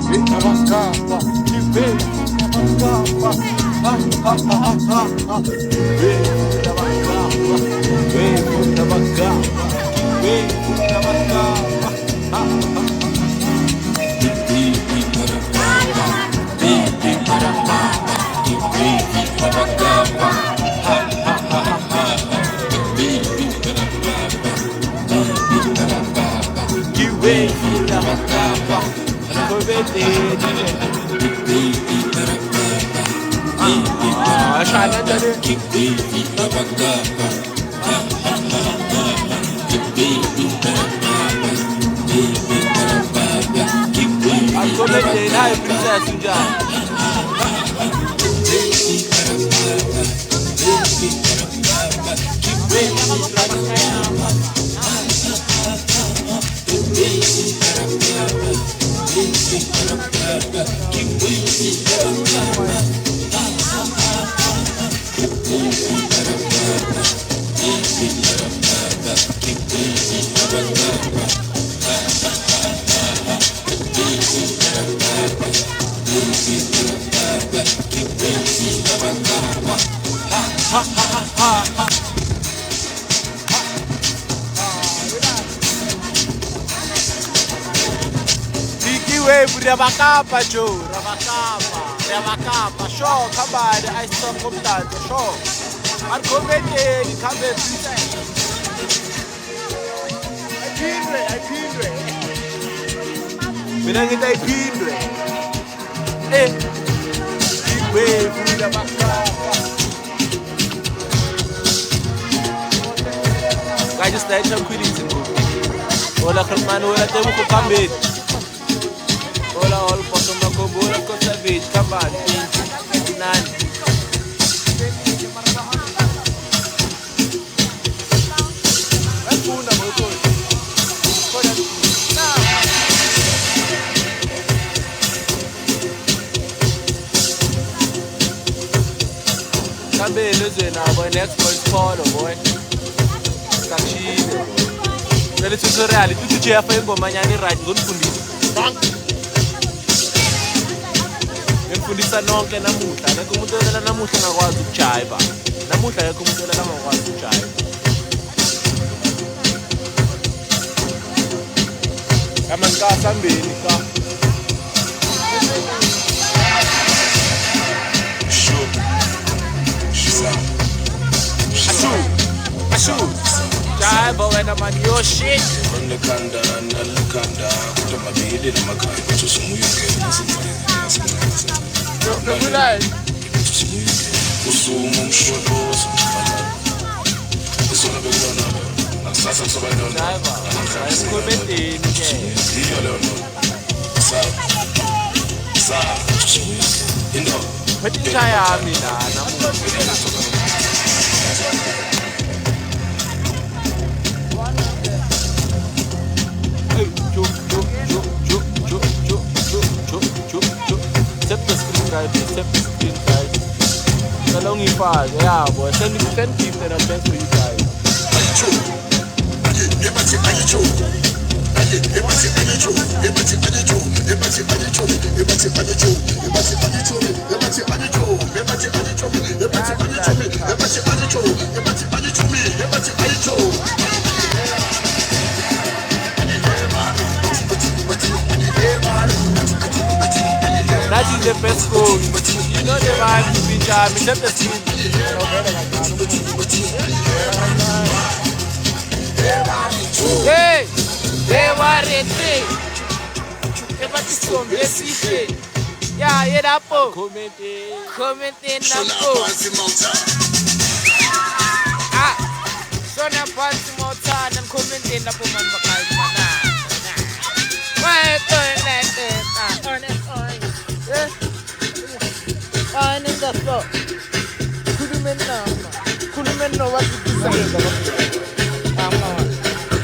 Abacapa, que vem, abacapa, vem, abacapa, vem, abacapa, vem, abacapa, que vem, abacapa, عشان Rabacapa, Joe, Rabacapa, show, come by the ice stop from that, show. I'm coming in, come in, I pin. Eh, big wave, Rabacapa. I just let them quit it. All I can man, all I can come in. All bottom of the bowl of Costa come on, none. Come be listen now, boy. Next boy's Paul, boy. Kakshide. Well, it's a reality. Tu c'è a fare un po' mangiare il right, non pundi. Fundisa nonke namuhla akekho umuntu olela namuhla ngakwazi ukujayiva namuhla akekho umuntu olela ngakwazi ukujayiva amankasa ambeni ka ashu jayiva wena man yo shit ndikanda nalikanda kutomabili namakhaya kusunguyungena Regular. Usumo msholozo Isona bekona Akusasa kusobanyona Ayisikhomendeni ke Iyo leyo no Sa Indo Petishaya mina Accept the screen, guys. So long you pass, yeah, boy. Send people and I'll send for you guys. That is the best goal. You know the vibe to be jam. Except the screen. Hey, they were ready. Everything is easy. Yeah, yeah, that po. Comment in that po. Ah, so na fancy more time and comment in that po man bakal mana. Why to that? Ah, nenda so. Kulumen no what to say.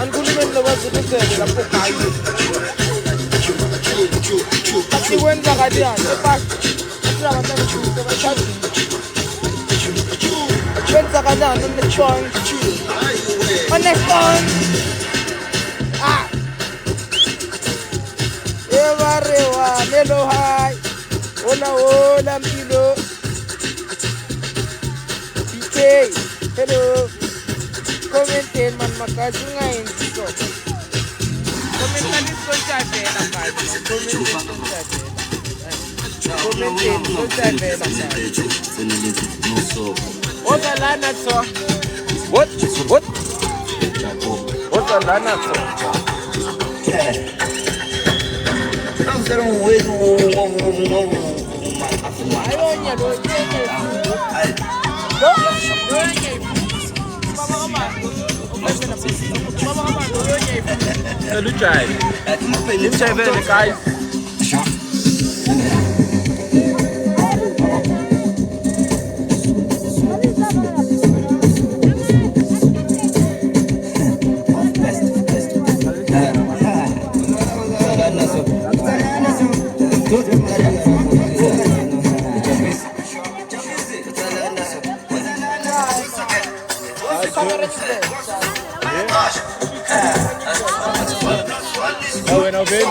Ang kulumen no what to say la po kayo. Kasi wenda ka diyan, pas. Atra man na chu, ka chat. Wenda ka na no na chong chu. On next one. Ah. Barewa, Nelo High, Ola Ola Milo, PK, hello, comment man makazunga inso. Comment ni kontate na kazi, comment kontate. Comment kontate na kazi. What's a lana so? What? What's a lana so? I'm saying wait, Luchai bene, guys. Bueno, bien.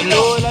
Lola,